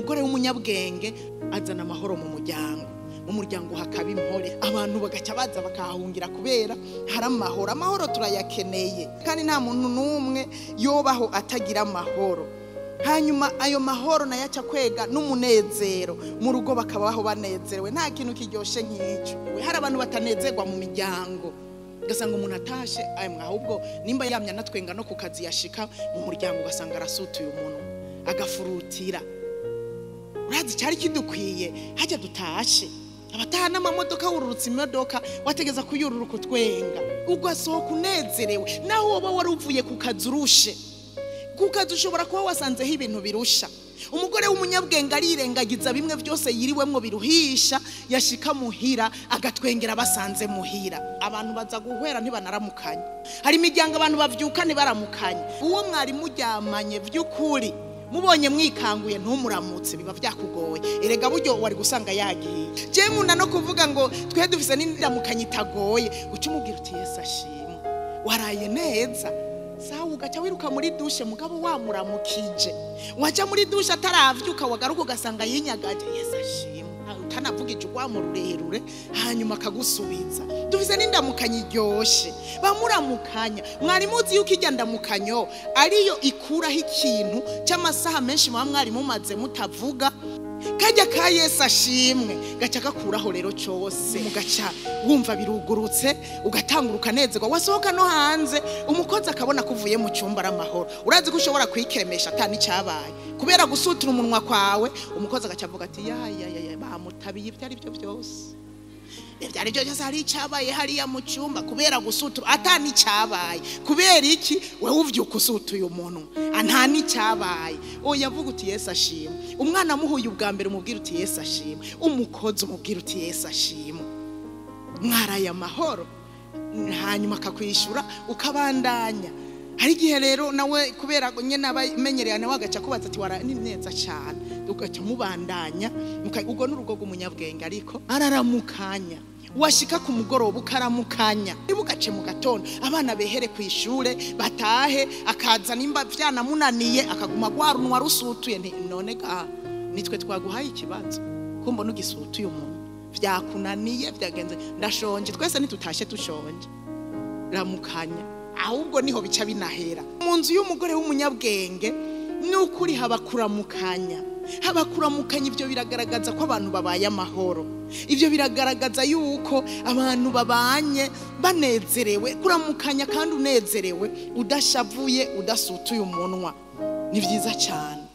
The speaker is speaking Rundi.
umugore w'umunyabwenge azana amahoro mu muryango hakaba impore, abantu bagaca baza bakahungira kubera hari amahoro turayakeneye kandi nta muntu n'umwe yobaho atagira amahoro. Hanyuma ayo mahoro nayo aca kwega n'umunezero mu rugo, bakabaho banezerewe. Nta kintu kiryoshe nk'icyo. Hari abantu batanezerwa mu miryango, ugasanga umuntu atashe ahubwo nimba yamya natwenga no ku kazi yashika mu muryango ugasanga arasutuye umuntu agafurutira. Urazi cyari kidukwiye hajya dutashe abataha n'amamodoka wururutse imodoka wategeza kuyururuka utwenga ugasohoka unezerewe, naho woba wari uvuye ku kazi urushe. Ku kazi ushobora kuba wasanzeho ibintu birusha. Umugore w'umunyabwenge arirengagiza bimwe byose yiriwemwo biruhisha, yashika muhira agatwengera basanze muhira. Abantu baza guhwera ntibanaramukanye. Hari imiryango abantu bavyuka ntibaramukanye. Uwo mwari muryamanye by'ukuri mubonye mwikanguye ntumuramutse biba byakugoye. Erega buryo wari gusanga yagiye. Je nkunda no kuvuga ngo twe dufise n'indiramukanye itagoye, uca umubwira uti Yesu ashimwe, waraye neza. Sawa ugaca wiruka muri dushe mugabo wamuramukije. Waca muri dushe ataravyuka wagaruka ugasanga yinyagaje. Yesu ashimwe, utanavugije ugwamo rurerure hanyuma akagusubiza. Dufise n'indamukanye iryoshe bamuramukanya. Mwari muzi yuko ijya ndamukanyo ariyo ikuraho ikintu cy'amasaha menshi mwari mumaze mutavuga. Kajya ka Yesu ashimwe gaca gakuraho rero cyose, mugaca wumva birugurutse ugatanguruka nezerwa. Wasohoka no hanze umukozi akabona kuvuye mu cyumba ramahoro. Urazi ko ushobora kwikemesha atani cyabaye kubera gusutura umunwa kwawe. Umukozi agaca avuga ati ya bamutabiye ibyo ari byo byose, ibyari byo byose hari cyabaye hariya mu cyumba kubera gusutura atani cyabaye. Kubera iki? Wewe uvyuka usutuye umuntu antani cyabaye. Oya vuga uti Yesu ashimwe. Umwana muhuye ubwa mbere umubwira uti Yesu ashimwe. Umukozi umubwira uti Yesu ashimwe. Mwaraye amahoro, hanyuma akakwishura ukabandanya. Hari gihe rero nawe kubera nyene abamenyereye nawe agaca kubaza ati wara ni neza cyane, ugaca mubandanya ubwo n'urugo rw'umunyabwenge ariko araramukanya. Washika ku mugoroba ukaramukanya, ugace mu gatondo abana behere ku ishure batahe, akaza nimba vyanamunaniye akaguma gwarunwa rusutuye. None ga nitwe twaguhaye ikibazo kumbo n'ugisutuye umuntu vyakunaniye vyagenze ndashonje, twese nitutashe tushonje. Ramukanya ahubwo niho bica binahera. Mu nzu y'umugore w'umunyabwenge n'ukuri habakuramukanya. Ibyo biragaragaza ko abantu babaye amahoro. Ibyo biragaragaza yuko abantu babanye banezerewe. Kuramukanya kandi unezerewe udashavuye udasutuye umunwa ni byiza cyane.